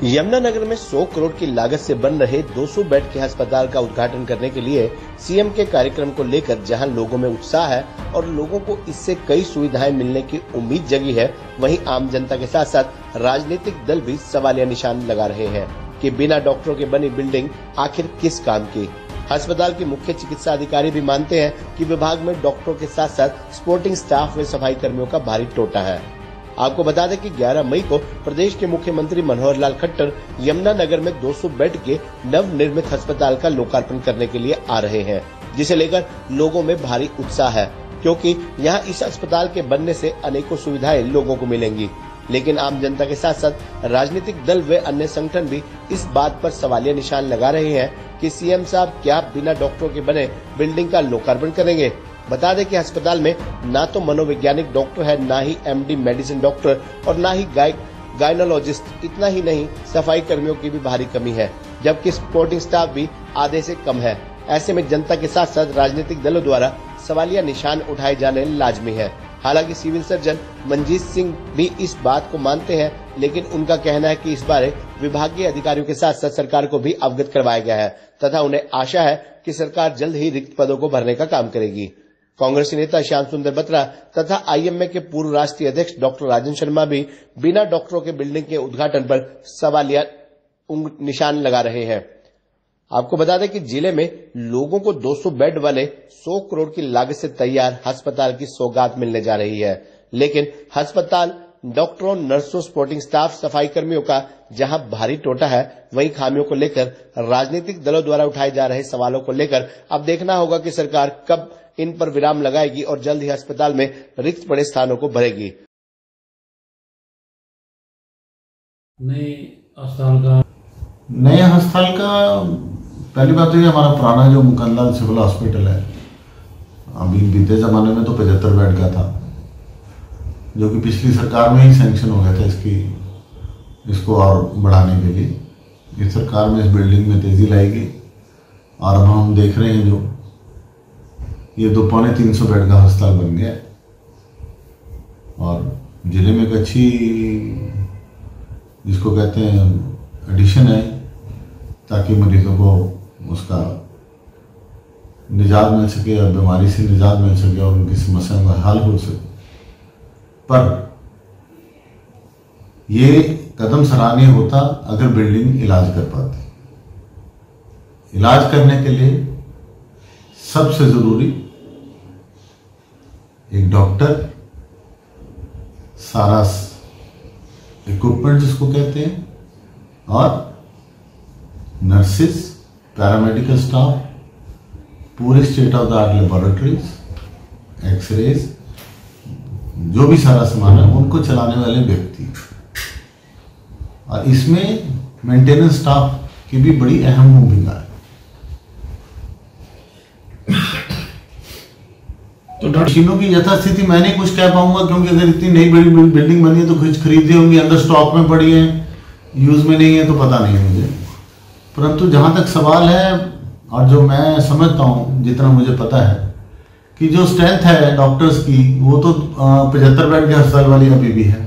यमुनानगर में 100 करोड़ की लागत से बन रहे 200 बेड के अस्पताल का उद्घाटन करने के लिए सीएम के कार्यक्रम को लेकर जहां लोगों में उत्साह है और लोगों को इससे कई सुविधाएं मिलने की उम्मीद जगी है, वहीं आम जनता के साथ साथ राजनीतिक दल भी सवालिया निशान लगा रहे हैं कि बिना डॉक्टरों के बनी बिल्डिंग आखिर किस काम की। अस्पताल के मुख्य चिकित्सा अधिकारी भी मानते हैं कि विभाग में डॉक्टरों के साथ साथ सपोर्टिंग स्टाफ व सफाई कर्मियों का भारी टोटा है। आपको बता दें कि 11 मई को प्रदेश के मुख्यमंत्री मनोहर लाल खट्टर यमुनानगर में 200 बेड के नवनिर्मित अस्पताल का लोकार्पण करने के लिए आ रहे हैं, जिसे लेकर लोगों में भारी उत्साह है, क्योंकि यहां इस अस्पताल के बनने से अनेकों सुविधाएं लोगों को मिलेंगी। लेकिन आम जनता के साथ साथ राजनीतिक दल व अन्य संगठन भी इस बात पर सवालिया निशान लगा रहे हैं कि सीएम साहब क्या बिना डॉक्टरों के बने बिल्डिंग का लोकार्पण करेंगे। बता दें कि अस्पताल में ना तो मनोवैज्ञानिक डॉक्टर है, ना ही एमडी मेडिसिन डॉक्टर और ना ही गायनोलॉजिस्ट। इतना ही नहीं, सफाई कर्मियों की भी भारी कमी है, जबकि सपोर्टिंग स्टाफ भी आधे से कम है। ऐसे में जनता के साथ साथ राजनीतिक दलों द्वारा सवालिया निशान उठाए जाने लाजमी है। हालांकि सिविल सर्जन मंजीत सिंह भी इस बात को मानते हैं, लेकिन उनका कहना है कि इस बारे विभागीय अधिकारियों के साथ साथ सरकार को भी अवगत करवाया गया है तथा उन्हें आशा है कि सरकार जल्द ही रिक्त पदों को भरने का काम करेगी। कांग्रेसी नेता श्याम सुंदर बत्रा तथा आईएमए के पूर्व राष्ट्रीय अध्यक्ष डॉक्टर राजन शर्मा भी बिना डॉक्टरों के बिल्डिंग के उद्घाटन पर सवालिया निशान लगा रहे हैं। आपको बता दें कि जिले में लोगों को 200 बेड वाले 100 करोड़ की लागत से तैयार अस्पताल की सौगात मिलने जा रही है, लेकिन अस्पताल डॉक्टरों, नर्सों, सपोर्टिंग स्टाफ, सफाई कर्मियों का जहां भारी टोटा है, वहीं खामियों को लेकर राजनीतिक दलों द्वारा उठाए जा रहे सवालों को लेकर अब देखना होगा कि सरकार कब इन पर विराम लगाएगी और जल्द ही अस्पताल में रिक्त पड़े स्थानों को भरेगी। नए अस्पताल का पहली बात तो ये हमारा पुराना जो मुकंदलाल सिविल हॉस्पिटल है, अभी बीते जमाने में तो 75 बेड का था, जो कि पिछली सरकार में ही सैंक्शन हो गया था इसको और बढ़ाने के लिए। इस सरकार में इस बिल्डिंग में तेजी लाएगी और अब हम देख रहे हैं जो ये 200-300 बेड का अस्पताल बन गया है और जिले में एक अच्छी, जिसको कहते हैं, एडिशन है, ताकि मरीजों को उसका निजात मिल सके और बीमारी से निजात मिल सके और उनकी समस्याओं का हल हो सके। पर ये कदम सराहनीय होता अगर बिल्डिंग इलाज कर पाती। इलाज करने के लिए सबसे जरूरी एक डॉक्टर, सारा इक्विपमेंट जिसको कहते हैं, और नर्सिस, पैरामेडिकल स्टाफ, पूरे state of the art laboratories, X rays, जो भी सारा सामान है उनको चलाने वाले व्यक्ति, और इसमें मेंटेनेंस स्टाफ की भी बड़ी अहम भूमिका है। तो मशीनों की यथास्थिति मैं नहीं कुछ कह पाऊंगा, क्योंकि अगर इतनी नई बड़ी बिल्डिंग बनी है तो कुछ खरीदी होंगी, अंदर स्टॉक में पड़ी है, यूज में नहीं है, तो पता नहीं है मुझे। परंतु जहां तक सवाल है और जो मैं समझता हूं, जितना मुझे पता है, कि जो स्ट्रेंथ है डॉक्टर्स की, वो तो 75 बेड के अस्पताल वाली अभी भी है।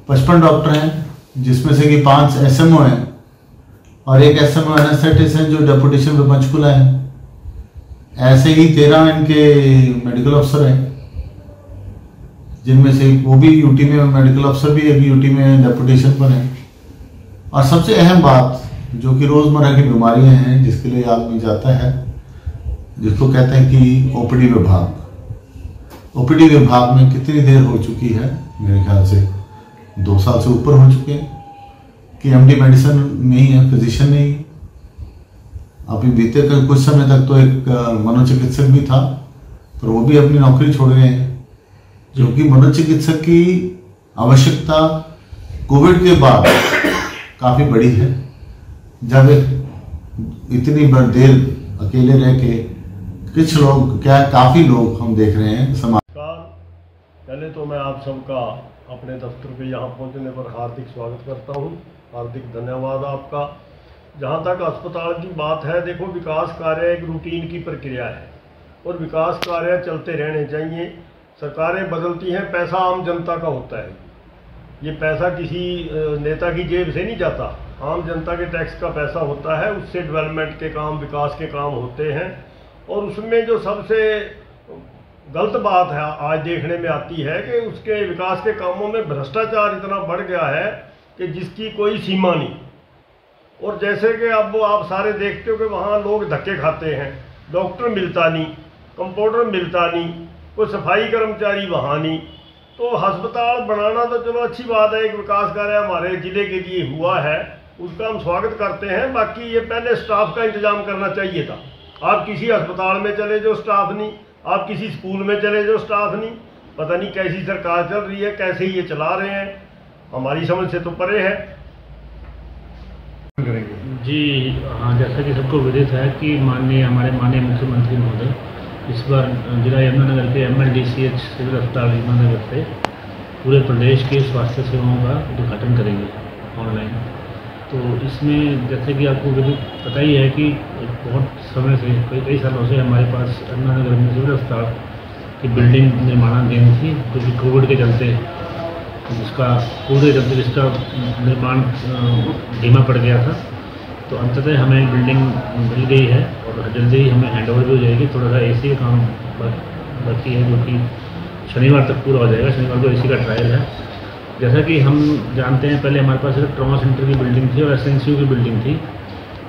55 डॉक्टर हैं, जिसमें से कि 5 SMO हैं और एक SMO एनेस्थेटिस्ट हैं जो डेपुटेशन पे पंचकुला है। ऐसे ही 13 इनके मेडिकल अफसर हैं, जिनमें से वो भी यूटी में मेडिकल अफसर भी एक यूटी में डेपुटेशन पर है। और सबसे अहम बात, जो कि रोजमर्रा की बीमारियां हैं जिसके लिए आदमी जाता है, जिसको कहते हैं कि ओपीडी विभाग। ओपीडी विभाग में कितनी देर हो चुकी है, मेरे ख्याल से 2 साल से ऊपर हो चुके हैं कि एमडी मेडिसिन नहीं है, फिजिशियन नहीं। अभी बीते कुछ समय तक तो एक मनोचिकित्सक भी था, पर वो भी अपनी नौकरी छोड़ गए हैं, क्योंकि मनोचिकित्सक की आवश्यकता कोविड के बाद काफी बड़ी है। जब इतनी देर अकेले रह के कुछ लोग, क्या काफी लोग हम देख रहे हैं समाज। पहले तो मैं आप सबका अपने दफ्तर पे यहाँ पहुँचने पर हार्दिक स्वागत करता हूँ, हार्दिक धन्यवाद आपका। जहाँ तक अस्पताल की बात है, देखो, विकास कार्य एक रूटीन की प्रक्रिया है और विकास कार्य चलते रहने चाहिए। सरकारें बदलती हैं, पैसा आम जनता का होता है। ये पैसा किसी नेता की जेब से नहीं जाता, आम जनता के टैक्स का पैसा होता है, उससे डेवलपमेंट के काम, विकास के काम होते हैं। और उसमें जो सबसे गलत बात है आज देखने में आती है कि उसके विकास के कामों में भ्रष्टाचार इतना बढ़ गया है कि जिसकी कोई सीमा नहीं। और जैसे कि अब आप सारे देखते हो कि वहाँ लोग धक्के खाते हैं, डॉक्टर मिलता नहीं, कंपाउंडर मिलता नहीं, कोई सफाई कर्मचारी वहाँ नहीं। तो अस्पताल बनाना तो चलो अच्छी बात है, एक विकास कार्य हमारे जिले के लिए हुआ है, उसका हम स्वागत करते हैं। बाकी ये पहले स्टाफ का इंतजाम करना चाहिए था। आप किसी अस्पताल में चले जाओ, स्टाफ नहीं, आप किसी स्कूल में चले जाओ, स्टाफ नहीं। पता नहीं कैसी सरकार चल रही है, कैसे ये चला रहे हैं, हमारी समझ से तो परे है। जी हाँ, जैसा कि सबको विदित है कि हमारे माननीय मुख्यमंत्री महोदय इस बार जिला यमुनानगर के MLDCH सिविल अस्पताल यमुनानगर से पूरे प्रदेश के स्वास्थ्य सेवाओं का उद्घाटन करेंगे ऑनलाइन। तो इसमें जैसे कि आपको पता ही है कि बहुत समय से कई सालों से हमारे पास यमुनानगर में सिविल अस्पताल की बिल्डिंग निर्माणाधीन थी, क्योंकि कोविड के चलते जिसका निर्माण धीमा पड़ गया था। तो अंततः हमें बिल्डिंग मिल गई है और जल्दी ही हमें हैंडओवर भी हो जाएगी। थोड़ा सा AC का काम बाकी है, जो कि शनिवार तक पूरा हो जाएगा। शनिवार को AC का ट्रायल है। जैसा कि हम जानते हैं, पहले हमारे पास सिर्फ ट्रॉमा सेंटर की बिल्डिंग थी और SNCU की बिल्डिंग थी,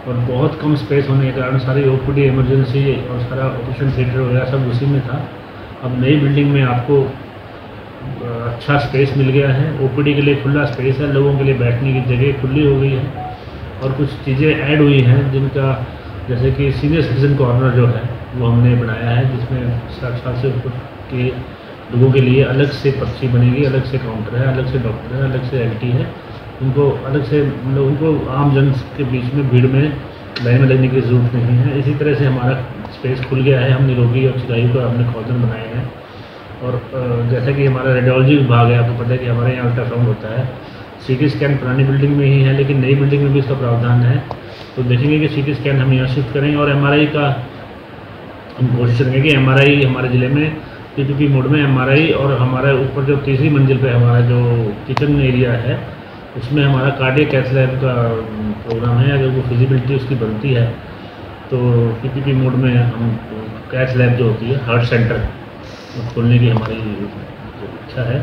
और बहुत कम स्पेस होने के कारण सारी OPD इमरजेंसी और सारा ऑपरेशन थिएटर वगैरह सब उसी में था। अब नई बिल्डिंग में आपको अच्छा स्पेस मिल गया है, OPD के लिए खुला स्पेस है, लोगों के लिए बैठने की जगह खुली हो गई है, और कुछ चीज़ें ऐड हुई हैं जिनका, जैसे कि सीनियर सिटीजन कॉर्नर जो है वो हमने बनाया है, जिसमें 60 से ऊपर के लोगों के लिए अलग से पर्ची बनेगी, अलग से काउंटर है, अलग से डॉक्टर है, अलग से LT है। उनको अलग से उनको आम जन के बीच में भीड़ में लाइन में लगने की ज़रूरत नहीं है। इसी तरह से हमारा स्पेस खुल गया है। हम निरोगी और चिरायु का हमने कॉर्नर बनाए हैं। और जैसा कि हमारा रेडियोलॉजी विभाग है, आपको पता है कि हमारे यहाँ अल्ट्रासाउंड होता है। CT स्कैन पुरानी बिल्डिंग में ही है, लेकिन नई बिल्डिंग में भी इसका प्रावधान है। तो देखेंगे कि CT स्कैन हम यहाँ शिफ्ट करेंगे, और MRI का हम कोशिश करेंगे कि MRI हमारे ज़िले में PPP मोड में MRI, और हमारा ऊपर जो तीसरी मंजिल पे हमारा जो किचन एरिया है उसमें हमारा कार्डियक कैथ लैब का प्रोग्राम है। अगर वो फिजिबिलिटी उसकी बनती है तो PPP मोड में हम कैथ लैब जो होती है, हार्ट सेंटर खोलने की हमारी इच्छा है।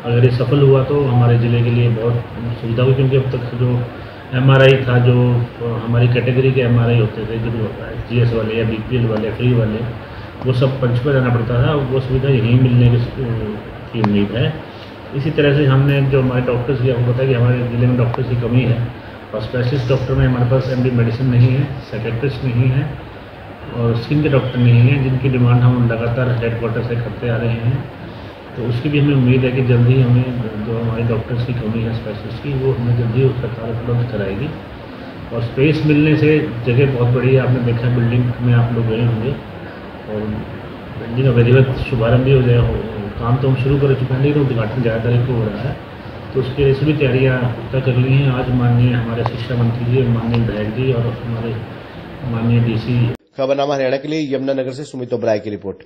अगर ये सफल हुआ तो हमारे ज़िले के लिए बहुत सुविधा हुई, क्योंकि अब तक जो MRI था, जो हमारी कैटेगरी के MRI होते थे, जो GS वाले या BPL वाले, फ्री वाले, वो सब पंचकुला जाना पड़ता था। वो सुविधा यहीं मिलने की उम्मीद है। इसी तरह से हमने जो हमारे डॉक्टर्स की, आपको पता है कि हमारे ज़िले में डॉक्टर्स की कमी है, और स्पेशलिस्ट डॉक्टर में हमारे पास MD मेडिसिन नहीं है, साइकेट्रिस्ट नहीं है, और स्किन के डॉक्टर नहीं हैं, जिनकी डिमांड हम लगातार हेडक्वार्टर से करते आ रहे हैं। तो उसकी भी हमें उम्मीद है कि जल्दी हमें जो हमारे डॉक्टर्स की कमी है स्पेशलिस्ट की, वो हमें जल्दी सरकार उपलब्ध कराएगी। और स्पेस मिलने से जगह बहुत बड़ी है। आपने देखा बिल्डिंग में, आप लोग गए होंगे, और बिल्डिंग का विधिवत शुभारंभ भी हो जाए। काम तो हम शुरू कर चुके हैं, लेकिन उद्घाटन 11 तारीख को हो रहा है। तो उसके लिए सभी तैयारियाँ पुख्ता कर ली हैं। आज माननीय हमारे शिक्षा मंत्री जी, माननीय विधायक जी और हमारे माननीय DC। खबरनामा हरियाणा के लिए यमुनानगर से सुमित ओबराय की रिपोर्ट।